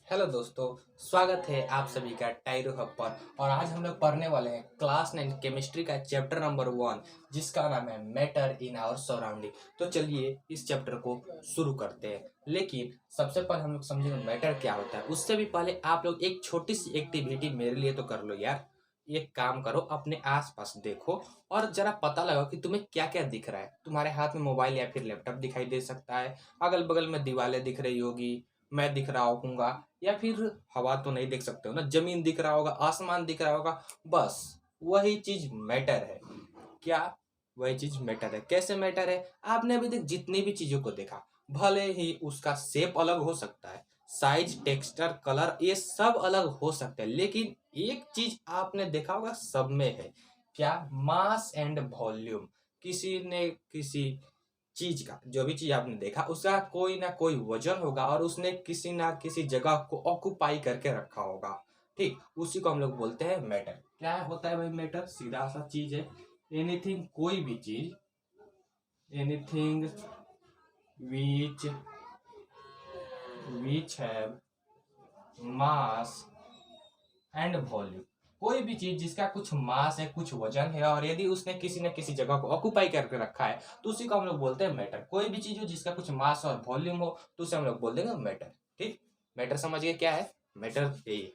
Hello दोस्तों। स्वागत है आप सभी का टाइरो हब पर। और आज हम लोग पढ़ने वाले हैं क्लास 9 केमिस्ट्री का चैप्टर नंबर 1, जिसका नाम है मैटर इन आवर सराउंडिंग। तो चलिए इस चैप्टर को शुरू करते हैं। लेकिन सबसे पहले हम लोग समझेंगे मैटर क्या होता है। उससे भी पहले आप लोग एक छोटी सी एक्टिविटी मेरे लिए तो कर लो यार। एक काम करो, अपने आसपास देखो और जरा पता लगाओ कि तुम्हें क्या क्या दिख रहा है। तुम्हारे हाथ में मोबाइल या फिर लैपटॉप दिखाई दे सकता है, अगल बगल में दीवारें दिख रही होगी, मैं दिख रहा होऊंगा, या फिर हवा तो नहीं देख सकते हो ना, जमीन दिख रहा होगा, आसमान दिख रहा होगा। बस वही चीज मैटर है। क्या वही चीज मैटर है? कैसे मैटर है? आपने अभी तक जितनी भी चीजों को देखा, भले ही उसका शेप अलग हो सकता है, साइज, टेक्सचर, कलर ये सब अलग हो सकते हैं, लेकिन एक चीज आपने देखा होगा सब में है। क्या? Mass and volume. किसी ने किसी चीज का, जो भी चीज आपने देखा उसका कोई ना कोई वजन होगा और उसने किसी ना किसी जगह को ऑक्युपाई करके रखा होगा। ठीक, उसी को हम लोग बोलते हैं मैटर। क्या होता है भाई मैटर? सीधा सा चीज है, एनीथिंग, कोई भी चीज, anything which which have mass and volume. कोई भी चीज जिसका कुछ मास है, कुछ वजन है, और यदि उसने किसी न किसी जगह को ऑक्युपाई करके रखा है तो उसी को हम लोग बोलते हैं मैटर। कोई भी चीज हो जिसका कुछ मास और वॉल्यूम हो तो उसे हम लोग बोल देंगे मैटर। ठीक, मैटर समझ गए क्या है मैटर? यही है।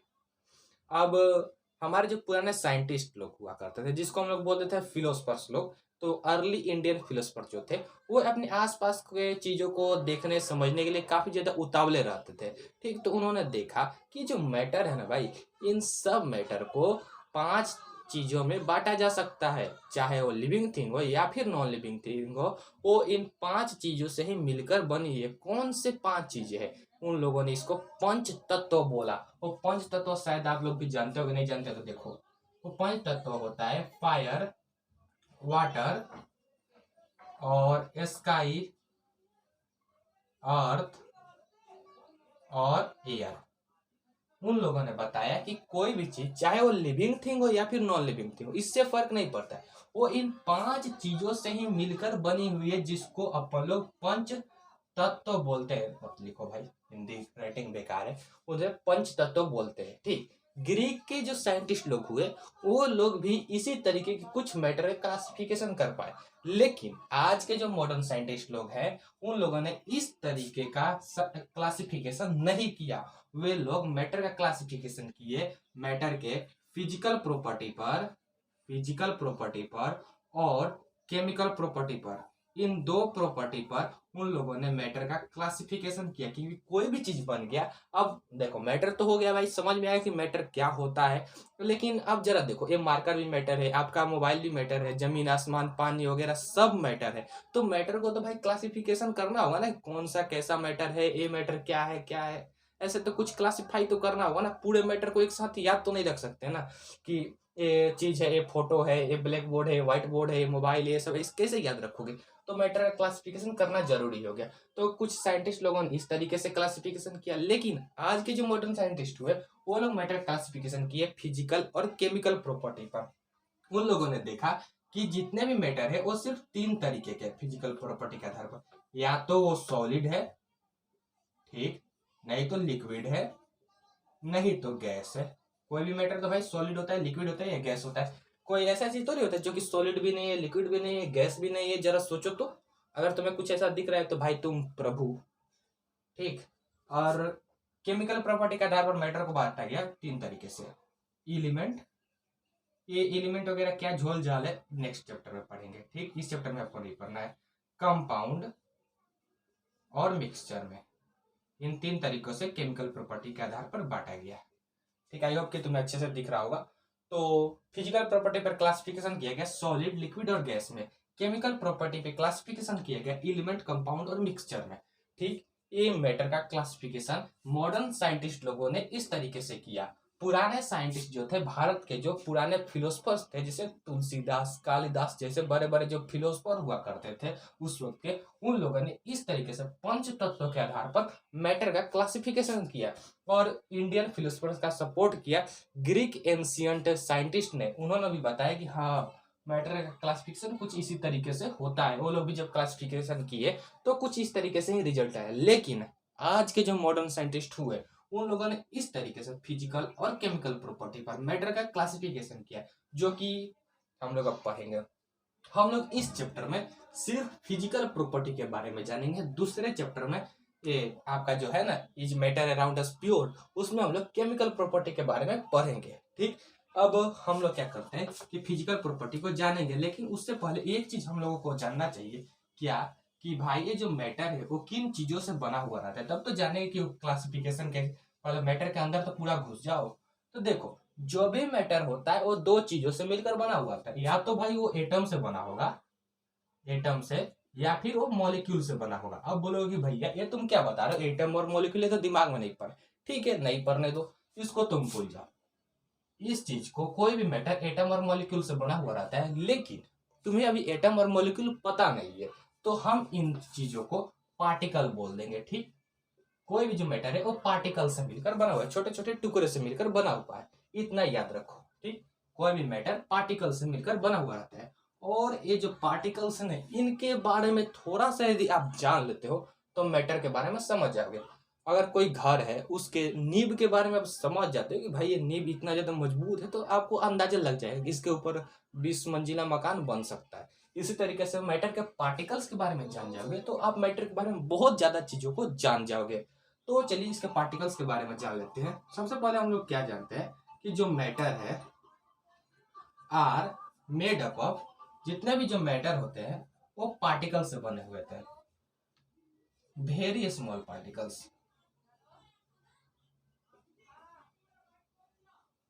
अब हमारे जो पुराने साइंटिस्ट लोग हुआ करते थे, जिसको हम लोग बोलते थे फिलोसफर्स लोग, तो अर्ली इंडियन फिलोसफर जो थे, वो अपने आसपास के चीजों को देखने समझने के लिए काफी ज्यादा उतावले रहते थे। ठीक, तो उन्होंने देखा कि जो मैटर है ना भाई, इन सब मैटर को 5 चीजों में बांटा जा सकता है। चाहे वो लिविंग थिंग हो या फिर नॉन लिविंग थिंग हो, वो इन 5 चीजों से ही मिलकर बनी है। कौन से 5 चीजें हैं? उन लोगों ने इसको पंच तत्व बोला। वो पंच तत्व शायद आप लोग भी जानते हो कि नहीं जानते, तो देखो, वो पंच तत्व होता है फायर, वाटर और स्काई, अर्थ और एयर। उन लोगों ने बताया कि कोई भी चीज, चाहे वो लिविंग थिंग हो या फिर नॉन लिविंग थिंग हो, इससे फर्क नहीं पड़ता है, वो इन 5 चीजों से ही मिलकर बनी हुई है, जिसको अपन लोग पंच तत्व बोलते हैं। मत लिखो भाई, हिंदी राइटिंग बेकार है। उन्हें पंच तत्व बोलते हैं। ठीक, ग्रीक के जो साइंटिस्ट लोग हुए, वो लोग भी इसी तरीके की कुछ मैटर का क्लासिफिकेशन कर पाए। लेकिन आज के जो मॉडर्न साइंटिस्ट लोग हैं, उन लोगों ने इस तरीके का क्लासिफिकेशन नहीं किया। वे लोग मैटर का क्लासिफिकेशन किए मैटर के फिजिकल प्रॉपर्टी पर, फिजिकल प्रॉपर्टी पर और केमिकल प्रॉपर्टी पर। इन 2 प्रॉपर्टी पर उन लोगों ने मैटर का क्लासिफिकेशन किया कि कोई भी चीज बन गया। अब देखो, मैटर तो हो गया भाई, समझ में आया कि मैटर क्या होता है। लेकिन अब जरा देखो, ये मार्कर भी मैटर है, आपका मोबाइल भी मैटर है, जमीन आसमान पानी वगैरह सब मैटर है। तो मैटर को तो भाई क्लासिफिकेशन करना होगा ना, कौन सा कैसा मैटर है, ये मैटर क्या है क्या है। ऐसे तो कुछ क्लासिफाई तो करना होगा ना, पूरे मैटर को एक साथ याद तो नहीं रख सकते ना कि ये चीज है, ये फोटो है, ये ब्लैक बोर्ड है, व्हाइट बोर्ड है, ये मोबाइल, ये सब इस कैसे याद रखोगे? तो मैटर का क्लासिफिकेशन करना जरूरी हो गया। तो कुछ साइंटिस्ट लोगों ने इस तरीके से क्लासिफिकेशन किया, लेकिन आज के जो मॉडर्न साइंटिस्ट हुए, वो लोग मैटर क्लासिफिकेशन किए फिजिकल और केमिकल प्रॉपर्टी पर। उन लोगों ने देखा कि जितने भी मैटर है वो सिर्फ 3 तरीके के फिजिकल प्रॉपर्टी के आधार पर। या तो वो सॉलिड है, ठीक, नहीं तो लिक्विड है, नहीं तो गैस है। कोई भी मैटर तो भाई सॉलिड होता है, लिक्विड होता है या गैस होता है। कोई ऐसा चीज तो नहीं होता जो कि सॉलिड भी नहीं है, लिक्विड भी नहीं है, गैस भी नहीं है। जरा सोचो तो, अगर तुम्हें कुछ ऐसा दिख रहा है तो भाई तुम प्रभु। ठीक, और केमिकल प्रॉपर्टी के आधार पर मैटर को बांटा गया 3 तरीके से। एलिमेंट, ये एलिमेंट वगैरह क्या झोल झाल है, नेक्स्ट चैप्टर में पढ़ेंगे। ठीक, इस चैप्टर में आपको नहीं पढ़ना है। कंपाउंड और मिक्सचर में, इन 3 तरीकों से केमिकल प्रॉपर्टी के आधार पर बांटा गया। ठीक, आई होप कि तुम्हें अच्छे से दिख रहा होगा। तो फिजिकल प्रॉपर्टी पर क्लासिफिकेशन किया गया सॉलिड, लिक्विड और गैस में। केमिकल प्रॉपर्टी पे क्लासिफिकेशन किया गया एलिमेंट, कंपाउंड और मिक्सचर में। ठीक, ये मैटर का क्लासिफिकेशन मॉडर्न साइंटिस्ट लोगों ने इस तरीके से किया। पुराने साइंटिस्ट जो थे, भारत के जो पुराने फिलोसफर्स थे, जैसे तुलसीदास, कालिदास जैसे बड़े बड़े जो फिलोसफर हुआ करते थे उस वक्त के, उन लोगों ने इस तरीके से पंच तत्वों के आधार पर मैटर का क्लासिफिकेशन किया और इंडियन फिलोसफर्स का सपोर्ट किया। ग्रीक एंशियंट साइंटिस्ट ने, उन्होंने भी बताया कि हाँ, मैटर का क्लासिफिकेशन कुछ इसी तरीके से होता है। वो लोग भी जब क्लासिफिकेशन किए तो कुछ इस तरीके से ही रिजल्ट आया। लेकिन आज के जो मॉडर्न साइंटिस्ट हुए, उन लोगों ने इस तरीके से फिजिकल और केमिकल प्रॉपर्टी पर मैटर का क्लासिफिकेशन किया, जो कि हम लोग अब पढ़ेंगे। हम लोग इस चैप्टर में सिर्फ फिजिकल प्रॉपर्टी के बारे में जानेंगे। दूसरे चैप्टर में ये आपका जो है ना, is matter around us pure, उसमें हम लोग केमिकल प्रॉपर्टी के बारे में पढ़ेंगे। ठीक, अब हम लोग क्या करते हैं कि फिजिकल प्रॉपर्टी को जानेंगे, लेकिन उससे पहले एक चीज हम लोगों को जानना चाहिए, क्या कि भाई ये जो मैटर है वो किन चीजों से बना हुआ रहता है, तब तो जानेंगे कि क्लासिफिकेशन के पहले मैटर के अंदर तो पूरा घुस जाओ। तो देखो, जो भी मैटर होता है वो दो चीजों से मिलकर बना हुआ होता है, या तो भाई वो एटम से बना होगा, एटम से, या फिर वो मॉलिक्यूल से बना होगा। अब बोलोगे कि भैया ये तुम क्या बता रहे हो, एटम और मॉलिक्यूल तो दिमाग में नहीं पड़े। ठीक है, नहीं पढ़ने दो, इसको तुम भूल जाओ। इस चीज को, कोई भी मैटर एटम और मॉलिक्यूल से बना हुआ रहता है, लेकिन तुम्हें अभी एटम और मॉलिक्यूल पता नहीं है, तो हम इन चीजों को पार्टिकल बोल देंगे। ठीक, कोई भी जो मैटर है वो पार्टिकल से मिलकर बना हुआ है, छोटे छोटे टुकड़े से मिलकर बना हुआ है, इतना याद रखो। ठीक, कोई भी मैटर पार्टिकल से मिलकर बना हुआ रहता है। और ये जो पार्टिकल्स हैं, इनके बारे में थोड़ा सा यदि आप जान लेते हो तो मैटर के बारे में समझ जाओगे। अगर कोई घर है, उसके नींव के बारे में आप समझ जाते हो कि भाई ये नींव इतना ज्यादा मजबूत है, तो आपको अंदाजा लग जाएगा कि इसके ऊपर 20 मंजिला मकान बन सकता है। इसी तरीके से मैटर के पार्टिकल्स के बारे में जान जाओगे तो आप मैटर के बारे में बहुत ज्यादा चीजों को जान जाओगे। तो चलिए इसके पार्टिकल्स के बारे में जान लेते हैं। सबसे पहले हम लोग क्या जानते हैं कि जो मैटर है आर मेड अप ऑफ, जितने भी जो मैटर होते हैं वो पार्टिकल से बने हुए थे, वेरी स्मॉल पार्टिकल्स।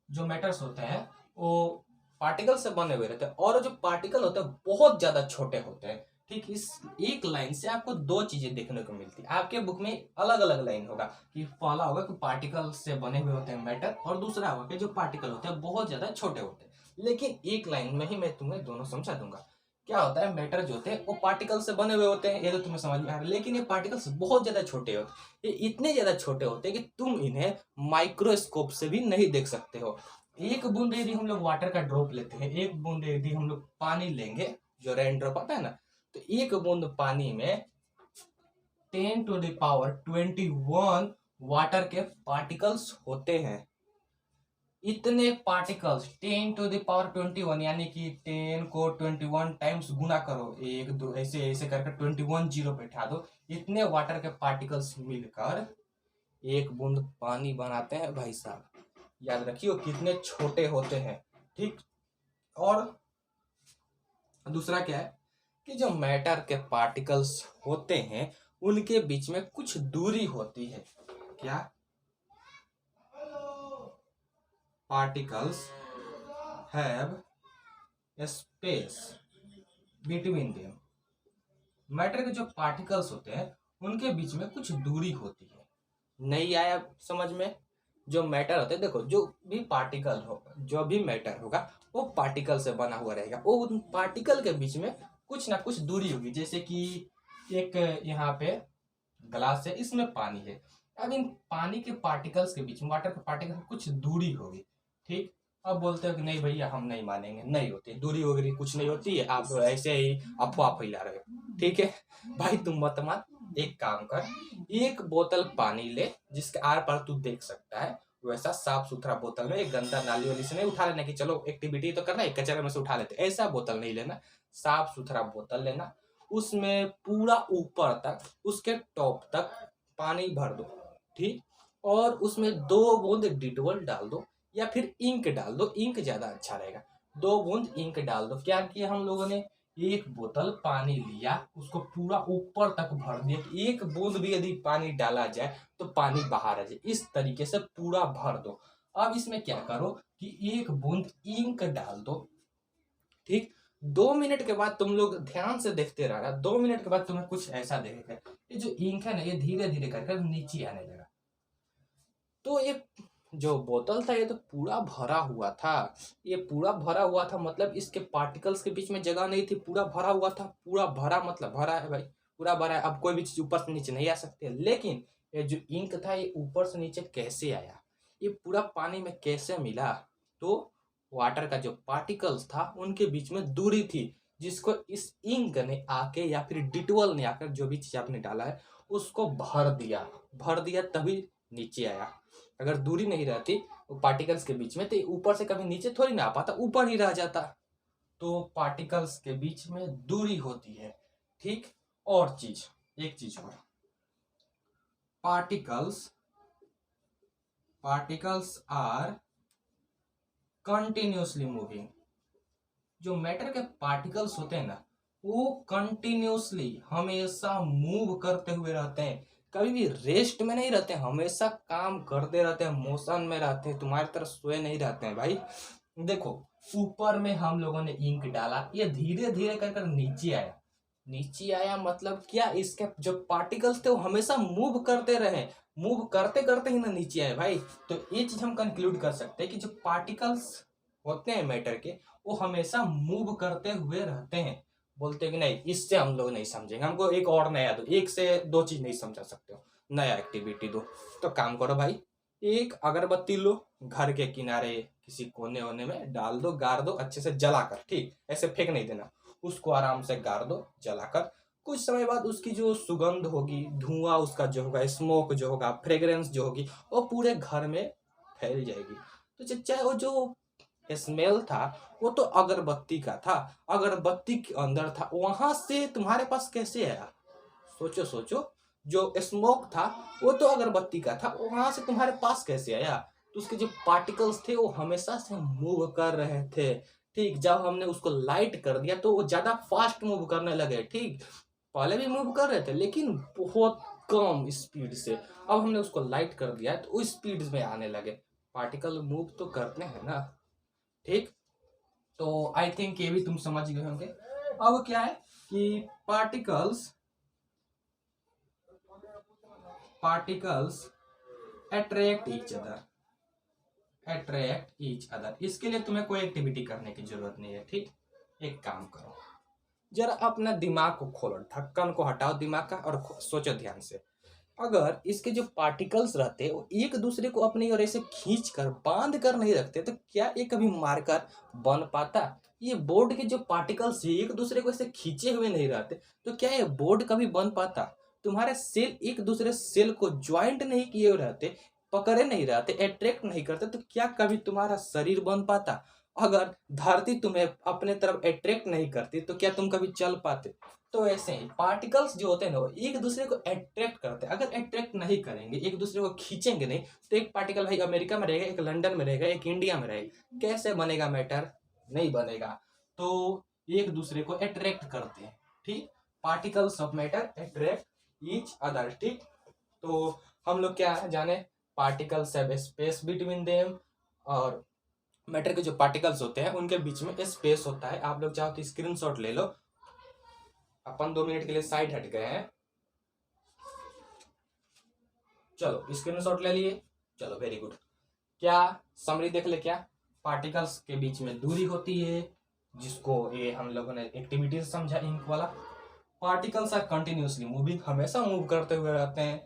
जो मैटर्स होते हैं वो पार्टिकल से बने हुए रहते हैं, और जो पार्टिकल होते हैं बहुत ज्यादा छोटे होते हैं। ठीक, इस एक लाइन से आपको दो चीजें देखने को मिलती है। आपके बुक में अलग अलग लाइन होगा कि पहला होगा कि पार्टिकल से बने हुए होते हैं मैटर, और दूसरा होगा कि जो पार्टिकल होते हैं बहुत ज्यादा छोटे होते हैं। लेकिन एक लाइन में ही मैं तुम्हें दोनों समझा दूंगा। क्या होता है, मैटर जो होते हैं वो पार्टिकल से बने हुए होते हैं, ये तो तुम्हें समझ में आ रहा है, लेकिन ये पार्टिकल्स बहुत ज्यादा छोटे होते हैं। ये इतने ज्यादा छोटे होते हैं कि तुम इन्हें माइक्रोस्कोप से भी नहीं देख सकते हो। एक बूंद यदि हम लोग वाटर का ड्रॉप लेते हैं, एक बूंद यदि हम लोग पानी लेंगे, जो रेन ड्रॉप आता है ना, तो एक बूंद पानी में 10⁻21 वाटर के पार्टिकल्स होते हैं। इतने पार्टिकल्स 10⁻21, यानी कि 10 को 21 टाइम्स गुना करो, एक दो ऐसे ऐसे करके 21 जीरो बैठा दो, इतने वाटर के पार्टिकल्स मिलकर एक बूंद पानी बनाते हैं भाई साहब। याद रखियो कितने छोटे होते हैं। ठीक, और दूसरा क्या है कि जो मैटर के पार्टिकल्स होते हैं उनके बीच में कुछ दूरी होती है। क्या, particles have space between them. Matter के जो पार्टिकल्स होते हैं उनके बीच में कुछ दूरी होती है। नहीं आया समझ में? जो मैटर होते हैं, देखो जो भी पार्टिकल होगा, जो भी मैटर होगा वो पार्टिकल से बना हुआ रहेगा। वो उन पार्टिकल के बीच में कुछ ना कुछ दूरी होगी। जैसे कि एक यहाँ पे ग्लास है, इसमें पानी है, अब इन पानी के पार्टिकल्स के बीच में, वाटर के पार्टिकल में कुछ दूरी होगी। ठीक, अब बोलते हो कि नहीं भैया हम नहीं मानेंगे, नहीं होती दूरी वगैरह, कुछ नहीं होती है, आप ऐसे ही अफवाह फैला रहे हो। ठीक है भाई, तुम मत मान, एक काम कर, एक बोतल पानी ले जिसके आर पार तू देख सकता है, वैसा साफ सुथरा बोतल में, एक गंदा नाली वाली से नहीं उठा लेना कि चलो एक्टिविटी तो करना है, कचरे में से उठा लेते, ऐसा बोतल नहीं लेना। साफ सुथरा बोतल लेना, उसमें पूरा ऊपर तक, उसके टॉप तक पानी भर दो। ठीक, और उसमें 2 बूंद डिटोल डाल दो, या फिर इंक डाल दो, इंक ज्यादा अच्छा रहेगा। 2 बूंद इंक डाल दो। क्या किया हम लोगों ने, एक बोतल पानी लिया, उसको पूरा ऊपर तक भर दिया, एक बूंद भी यदि पानी डाला जाए तो पानी बाहर आ जाए, इस तरीके से पूरा भर दो। अब इसमें क्या करो कि एक बूंद इंक डाल दो। ठीक, 2 मिनट के बाद तुम लोग ध्यान से देखते रहना, 2 मिनट के बाद तुम्हें कुछ ऐसा दिखेगा, ये जो इंक है ना, ये धीरे धीरे करके नीचे आने लगा। तो ये जो बोतल था ये तो पूरा भरा हुआ था, ये पूरा भरा हुआ था, मतलब इसके पार्टिकल्स के बीच में जगह नहीं थी, पूरा भरा हुआ था। पूरा भरा मतलब भरा है भाई, पूरा भरा है। अब कोई भी चीज ऊपर से नीचे नहीं आ सकती है, लेकिन ये जो इंक था ये ऊपर से नीचे कैसे आया, ये पूरा पानी में कैसे मिला? तो वाटर का जो पार्टिकल्स था उनके बीच में दूरी थी, जिसको इस इंक ने आके, या फिर डिटोल ने आकर, जो भी चीज आपने डाला है उसको भर दिया, तभी नीचे आया। अगर दूरी नहीं रहती वो पार्टिकल्स के बीच में तो ऊपर से कभी नीचे थोड़ी ना आ पाता, ऊपर ही रह जाता। तो पार्टिकल्स के बीच में दूरी होती है, ठीक। और चीज, एक चीज और, पार्टिकल्स आर कंटिन्यूसली मूविंग। जो मैटर के पार्टिकल्स होते हैं ना, वो कंटिन्यूसली हमेशा मूव करते हुए रहते हैं, कभी भी रेस्ट में नहीं रहते, हमेशा काम करते रहते हैं, मोशन में रहते हैं, तुम्हारी तरह सोए नहीं रहते हैं भाई। देखो ऊपर में हम लोगों ने इंक डाला, ये धीरे धीरे कर नीचे आया। नीचे आया मतलब क्या, इसके जो पार्टिकल्स थे वो हमेशा मूव करते रहे, मूव करते करते ही ना नीचे आए भाई। तो ये चीज हम कंक्लूड कर सकते हैं कि जो पार्टिकल्स होते हैं मैटर के, वो हमेशा मूव करते हुए रहते हैं। बोलते हैं कि नहीं, इससे हम लोग नहीं समझेंगे, हमको एक और नया दो, एक से दो चीज नहीं समझा सकते हो, नया एक्टिविटी दो। तो काम करो भाई, एक अगरबत्ती लो, घर के किनारे किसी कोने वोने में डाल दो, गाड़ दो अच्छे से जलाकर, ठीक, ऐसे फेंक नहीं देना, उसको आराम से गाड़ दो जलाकर। कुछ समय बाद उसकी जो सुगंध होगी, धुआं उसका जो होगा, स्मोक जो होगा, फ्रेग्रेंस जो होगी, वो पूरे घर में फैल जाएगी। तो चाहे वो जो स्मेल था वो तो अगरबत्ती का था, अगरबत्ती के अंदर था, वहां से तुम्हारे पास कैसे आया? सोचो सोचो, जो स्मोक था वो तो अगरबत्ती का था, वहां से तुम्हारे पास कैसे आया? तो उसके जो पार्टिकल्स थे वो हमेशा से मूव कर रहे थे, ठीक। जब हमने उसको लाइट कर दिया तो वो ज्यादा फास्ट मूव करने लगे, ठीक। पहले भी मूव कर रहे थे लेकिन बहुत कम स्पीड से, अब हमने उसको लाइट कर दिया तो उस स्पीड में आने लगे। पार्टिकल मूव तो करते हैं ना, ठीक। तो आई थिंक ये भी तुम समझ गए होंगे। अब क्या है कि पार्टिकल्स अट्रैक्ट ईच अदर। इसके लिए तुम्हें कोई एक्टिविटी करने की जरूरत नहीं है, ठीक। एक काम करो, जरा अपना दिमाग को खोलो, ढक्कन को हटाओ दिमाग का और सोचो ध्यान से। अगर इसके जो पार्टिकल्स रहते हैं वो एक दूसरे को अपनी ओर ऐसे खींच कर बांध कर नहीं रखते तो क्या ये कभी मारकर बन पाता? ये बोर्ड के जो पार्टिकल्स एक दूसरे को ऐसे खींचे हुए नहीं रहते तो क्या ये बोर्ड कभी बन पाता? तुम्हारे सेल एक दूसरे सेल को ज्वाइंट नहीं किए हुए रहते, पकड़े नहीं रहते, अट्रैक्ट नहीं करते तो क्या कभी तुम्हारा शरीर बन पाता? अगर धरती तुम्हें अपने तरफ अट्रैक्ट नहीं करती तो क्या तुम कभी चल पाते? तो ऐसे ही पार्टिकल्स जो होते हैं ना वो एक दूसरे को अट्रैक्ट करते हैं। अगर अट्रैक्ट नहीं करेंगे, एक दूसरे को खींचेंगे नहीं, तो एक पार्टिकल भाई अमेरिका में रहेगा, एक लंदन में रहेगा, एक इंडिया में रहेगा, कैसे बनेगा मैटर? नहीं बनेगा। तो एक दूसरे को अट्रैक्ट करते हैं, ठीक। Particles of matter attract each other, ठीक। तो हम लोग क्या जाने, particles have space between them, और मैटर के जो पार्टिकल्स होते हैं उनके बीच में स्पेस होता है। आप लोग चाहो तो स्क्रीनशॉट ले लो। अपन 2 मिनट के लिए साइड हट गए हैं, चलो स्क्रीनशॉट ले लिए, चलो वेरी गुड। क्या समरी देख ले, क्या पार्टिकल्स के बीच में दूरी होती है, जिसको ये हम लोगों ने एक्टिविटीज समझा इंक वाला। पार्टिकल्स आर कंटिन्यूसली मूविंग, हमेशा मूव करते हुए रहते हैं।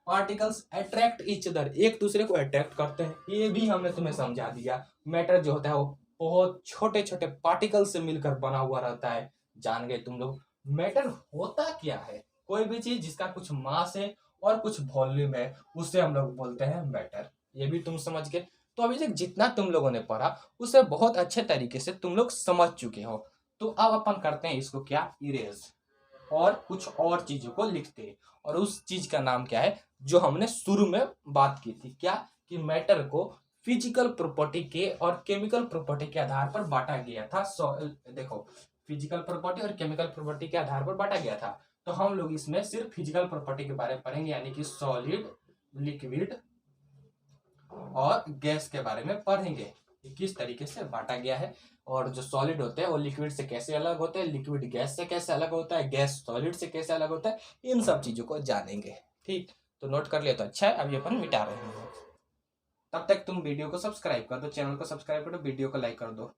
पार्टिकल्स अट्रैक्ट ईच अदर, एक दूसरे को अट्रैक्ट करते हैं, ये भी हमने तुम्हें समझा दिया। मैटर जो होता है वो बहुत छोटे छोटे पार्टिकल से मिलकर बना हुआ रहता है, जान गए तुम लोग। मैटर होता क्या है? कोई भी चीज जिसका कुछ मास है और कुछ वॉल्यूम है उसे हम लोग बोलते हैं मैटर, ये भी तुम समझ गए। तो अभी तक जितना तुम लोगों ने पढ़ा उसे बहुत अच्छे तरीके से तुम लोग समझ चुके हो। तो अब अपन करते हैं इसको क्या, इरेज, और कुछ और चीजों को लिखते हैं। और उस चीज का नाम क्या है जो हमने शुरू में बात की थी, क्या कि मैटर को फिजिकल प्रॉपर्टी के और केमिकल प्रॉपर्टी के आधार पर बांटा गया था। देखो, फिजिकल प्रॉपर्टी और केमिकल प्रॉपर्टी के आधार पर बांटा गया था। तो हम लोग इसमें सिर्फ फिजिकल प्रॉपर्टी के बारे में पढ़ेंगे, यानी कि सॉलिड, लिक्विड और गैस के बारे में पढ़ेंगे, किस तरीके से बांटा गया है। और जो सॉलिड होते हैं वो लिक्विड से कैसे अलग होते हैं, लिक्विड गैस से कैसे अलग होता है, गैस सॉलिड से कैसे अलग होता है, इन सब चीजों को जानेंगे, ठीक। तो नोट कर लिया तो अच्छा है, अभी अपन मिटा रहे हैं। तब तक तुम वीडियो को सब्सक्राइब कर दो, चैनल को सब्सक्राइब कर दो, वीडियो को लाइक कर दो।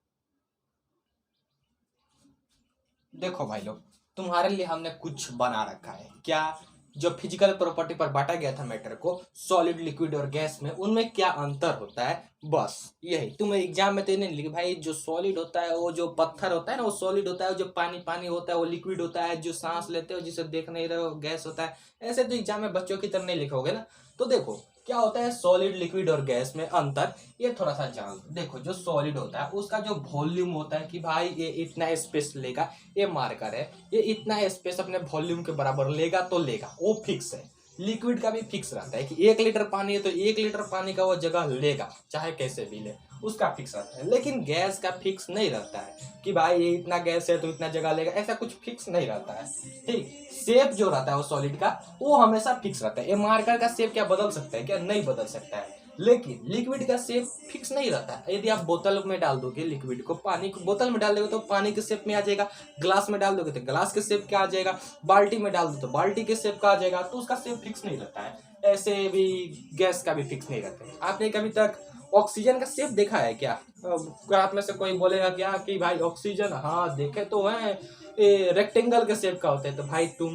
देखो भाई लोग, तुम्हारे लिए हमने कुछ बना रखा है, क्या, जो फिजिकल प्रॉपर्टी पर बांटा गया था मैटर को, सॉलिड, लिक्विड और गैस में, उनमें क्या अंतर होता है बस यही तुम्हें एग्जाम में तो नहीं लिखी भाई, जो सॉलिड होता है वो जो पत्थर होता है ना वो सॉलिड होता है, जो पानी पानी होता है वो लिक्विड होता है, जो सांस लेते हो जिसे देख नहीं रहे हो गैस होता है। ऐसे तो एग्जाम में बच्चों की तरह नहीं लिखोगे ना। तो देखो क्या होता है सॉलिड लिक्विड और गैस में अंतर, ये थोड़ा सा जान लो। देखो जो सॉलिड होता है उसका जो वॉल्यूम होता है कि भाई ये इतना स्पेस लेगा, ये मार्कर है, ये इतना स्पेस अपने वॉल्यूम के बराबर लेगा तो लेगा, वो फिक्स है। लिक्विड का भी फिक्स रहता है कि 1 लीटर पानी है तो 1 लीटर पानी का वो जगह लेगा चाहे कैसे भी ले, उसका फिक्स रहता है। लेकिन गैस का फिक्स नहीं रहता है कि भाई ये इतना गैस है तो इतना जगह लेगा, ऐसा कुछ फिक्स नहीं रहता है। ठीक, शेप जो रहता है वो सॉलिड का वो हमेशा फिक्स रहता है। ये मार्कर का शेप क्या बदल सकता है क्या? नहीं बदल सकता है। लेकिन लिक्विड का शेप फिक्स नहीं रहता है। यदि आप बोतल में डाल दोगे लिक्विड को, पानी को बोतल में डाल दोगे तो पानी के शेप में आ जाएगा, ग्लास में डाल दोगे तो ग्लास के शेप का आ जाएगा, बाल्टी में डाल दो तो बाल्टी के शेप का आ जाएगा, तो उसका शेप फिक्स नहीं रहता है। ऐसे भी गैस का भी फिक्स नहीं रहता है। आपने कभी तक ऑक्सीजन का शेप देखा है क्या? आप में से कोई बोलेगा क्या कि भाई ऑक्सीजन, हाँ देखे तो है, रेक्टेंगल के शेप का होता है। तो भाई तुम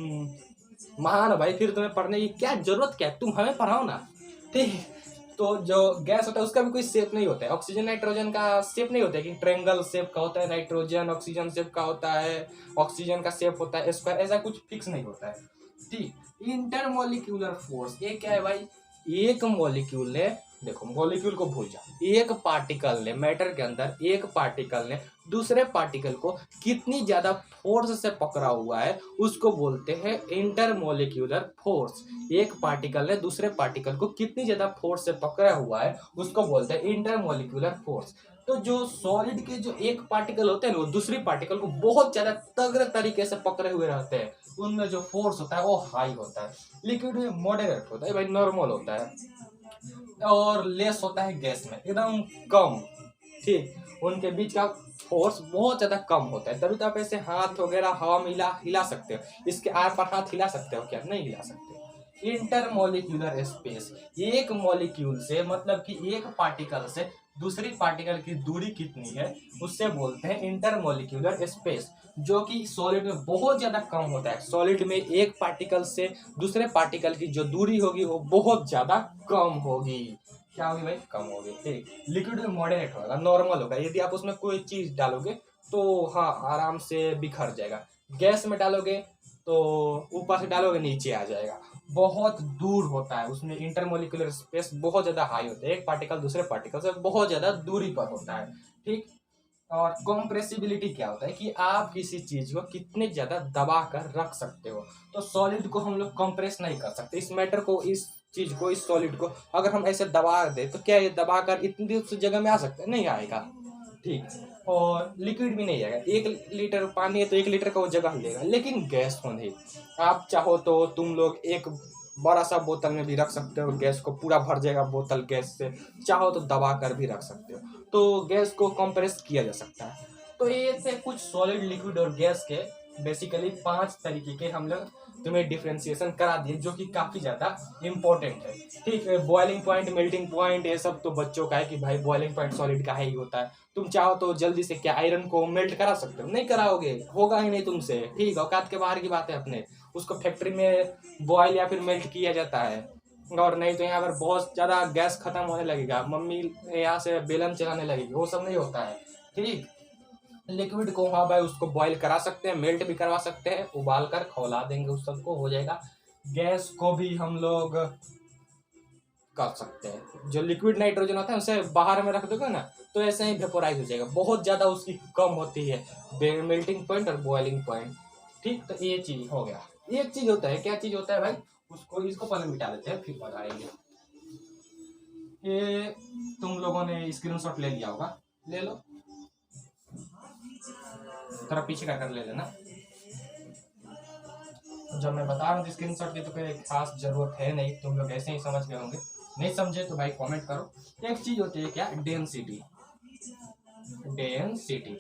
महान हो भाई, फिर तुम्हें पढ़ने की क्या जरूरत, क्या तुम हमें पढ़ाओ ना। ठीक, तो जो गैस होता है उसका भी कोई शेप नहीं होता है। ऑक्सीजन नाइट्रोजन का शेप नहीं होता है कि ट्रायंगल शेप का होता है, नाइट्रोजन ऑक्सीजन शेप का होता है, ऑक्सीजन का शेप होता है स्क्वायर, ऐसा कुछ फिक्स नहीं होता है। ठीक, इंटरमोलिक्यूलर फोर्स ये क्या है भाई? एक मॉलिक्यूल ने, देखो मॉलिक्यूल को भूल जाओ, एक पार्टिकल ने, मैटर के अंदर एक पार्टिकल ने दूसरे पार्टिकल को कितनी ज्यादा फोर्स से पकड़ा हुआ है उसको बोलते हैं इंटरमोलिक्यूलर फोर्स। एक पार्टिकल ने दूसरे पार्टिकल को कितनी ज्यादा फोर्स से पकड़ा हुआ है उसको बोलते हैं इंटरमोलिक्यूलर फोर्स। तो जो सॉलिड के जो एक पार्टिकल होते हैं वो दूसरी पार्टिकल को बहुत ज्यादा तगड़े तरीके से पकड़े हुए रहते हैं, उनमें जो फोर्स होता है वो हाई होता है। लिक्विड में मॉडरेट होता है भाई, नॉर्मल होता है, और लेस होता है गैस में एकदम कम। ठीक, उनके बीच का फोर्स बहुत ज्यादा कम होता है, तभी तो आप ऐसे हाथ वगैरह हवा में हिला सकते हो। इसके आर पर हाथ हिला सकते हो क्या? नहीं हिला सकते। इंटरमोलिक्यूलर स्पेस, एक मॉलिक्यूल से मतलब कि एक पार्टिकल से दूसरी पार्टिकल की दूरी कितनी है उससे बोलते हैं इंटरमोलिक्यूलर स्पेस, जो कि सॉलिड में बहुत ज्यादा कम होता है। सॉलिड में एक पार्टिकल से दूसरे पार्टिकल की जो दूरी होगी वो बहुत ज्यादा कम होगी। क्या होगी भाई? कम होगी। ठीक, लिक्विड में मॉडरेट होगा, नॉर्मल होगा। यदि आप उसमें कोई चीज डालोगे तो हाँ आराम से बिखर जाएगा। गैस में डालोगे तो ऊपर से डालोगे नीचे आ जाएगा, बहुत दूर होता है उसमें। इंटरमोलिकुलर स्पेस बहुत ज्यादा हाई होता है, एक पार्टिकल दूसरे पार्टिकल से बहुत ज्यादा दूरी पर होता है। ठीक, और कॉम्प्रेसिबिलिटी क्या होता है कि आप किसी चीज को कितने ज्यादा दबा कर रख सकते हो। तो सॉलिड को हम लोग कंप्रेस नहीं कर सकते, इस मैटर को, इस चीज को, इस सॉलिड को अगर हम ऐसे दबा दे तो क्या ये दबा कर इतनी उस जगह में आ सकता है? नहीं आएगा। ठीक, और लिक्विड भी नहीं आएगा। 1 लीटर पानी है तो 1 लीटर का वो जगह लेगा, लेकिन गैस को नहीं। आप चाहो तो तुम लोग एक बड़ा सा बोतल में भी रख सकते हो, गैस को पूरा भर जाएगा बोतल गैस से, चाहो तो दबा कर भी रख सकते हो, तो गैस को कंप्रेस किया जा सकता है। तो ये थे कुछ सॉलिड, लिक्विड और गैस के बेसिकली 5 तरीके के हम लोग तुम्हें डिफ्रेंसिएशन करा दिए, जो कि काफी ज्यादा इंपॉर्टेंट है। ठीक है, बॉइलिंग पॉइंट, मेल्टिंग पॉइंट, ये सब तो बच्चों का है कि भाई बॉइलिंग पॉइंट सॉलिड का ही होता है। तुम चाहो तो जल्दी से क्या आयरन को मेल्ट करा सकते हो? नहीं कराओगे, होगा ही नहीं तुमसे। ठीक, औकात के बाहर की बात है अपने। उसको फैक्ट्री में बॉयल या फिर मेल्ट किया जाता है, और नहीं तो यहाँ पर बहुत ज्यादा गैस खत्म होने लगेगा, मम्मी यहाँ से बेलन चलाने लगेगी, वो सब नहीं होता है। ठीक, लिक्विड को हाँ भाई उसको बॉईल करा सकते हैं, मेल्ट भी करवा सकते हैं, उबाल कर खौला देंगे उस सबको, हो जाएगा। गैस को भी हम लोग कर सकते हैं, जो लिक्विड नाइट्रोजन होता है उसे बाहर में रख दोगे ना तो ऐसे ही वेपोराइज हो जाएगा, बहुत ज्यादा उसकी कम होती है मेल्टिंग पॉइंट और बॉइलिंग पॉइंट। ठीक, तो ये चीज हो गया। एक चीज होता है, क्या चीज होता है भाई? उसको, इसको पहले मिटा देते हैं फिर बताएंगे। ये तुम लोगों ने स्क्रीनशॉट ले लिया होगा, ले लो, थोड़ा पीछे कर ले लेना। जब मैं बता रहा हूँ स्क्रीन शॉट की तो कोई खास जरूरत है नहीं, तुम लोग ऐसे ही समझ गए होंगे। नहीं समझे तो भाई कमेंट करो। एक चीज होती है क्या? डेंसिटी। डेंसिटी,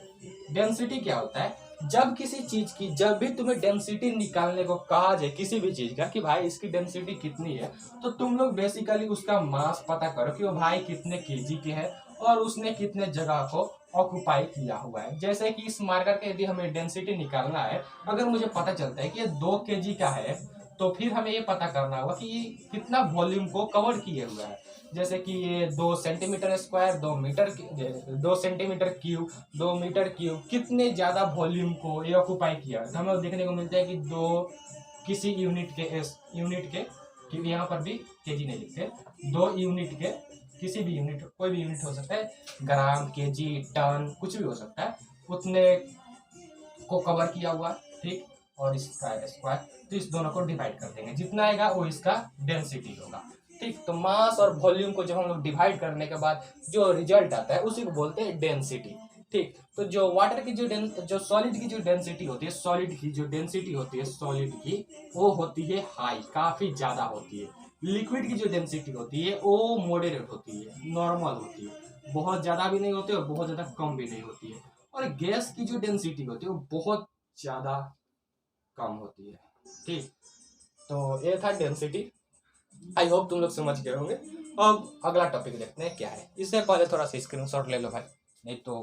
डेंसिटी क्या होता है? जब किसी चीज की, जब भी तुम्हें डेंसिटी निकालने को कहा जाए किसी भी चीज का कि भाई इसकी डेंसिटी कितनी है, तो तुम लोग बेसिकली उसका मास पता करो कि वो भाई कितने केजी के है और उसने कितने जगह को ऑक्युपाई किया हुआ है। जैसे कि इस मार्कर के यदि हमें डेंसिटी निकालना है, अगर मुझे पता चलता है कि ये 2 kg का है तो फिर हमें ये पता करना होगा कि ये कितना वॉल्यूम को कवर किए हुआ है। जैसे कि ये 2 centimetre square, 2 centimetre cube, 2 metre cube, कितने ज्यादा वॉल्यूम को ये ऑक्यूपाई किया है। तो हमें देखने को मिलता है कि किसी यूनिट के कि यहाँ पर भी केजी नहीं लिखते, 2 यूनिट के, किसी भी यूनिट, कोई भी यूनिट हो सकता है, ग्राम, केजी, टन, कुछ भी हो सकता है, उतने को कवर किया हुआ, ठीक। और इसका स्क्वायर, तो इस दोनों को डिवाइड कर देंगे, जितना आएगा वो इसका डेंसिटी होगा, ठीक। तो मास और वॉल्यूम को जब हम लोग डिवाइड करने के बाद जो रिजल्ट आता है उसी को बोलते हैं डेंसिटी, ठीक। तो जो वाटर की जो सॉलिड की जो डेंसिटी होती है, सॉलिड की जो डेंसिटी होती है सॉलिड की, वो होती है हाई, काफी ज्यादा होती है। लिक्विड की जो डेंसिटी होती है वो मॉडरेट होती है, नॉर्मल होती है, बहुत ज्यादा भी नहीं होती और बहुत ज्यादा कम भी नहीं होती है। और गैस की जो डेंसिटी होती है वो बहुत ज्यादा कम होती है, ठीक। तो ये था डेंसिटी। आई होप तुम लोग समझ गए होंगे। अब अगला टॉपिक देखते हैं क्या है। इससे पहले थोड़ा सा स्क्रीनशॉट ले लो भाई, नहीं तो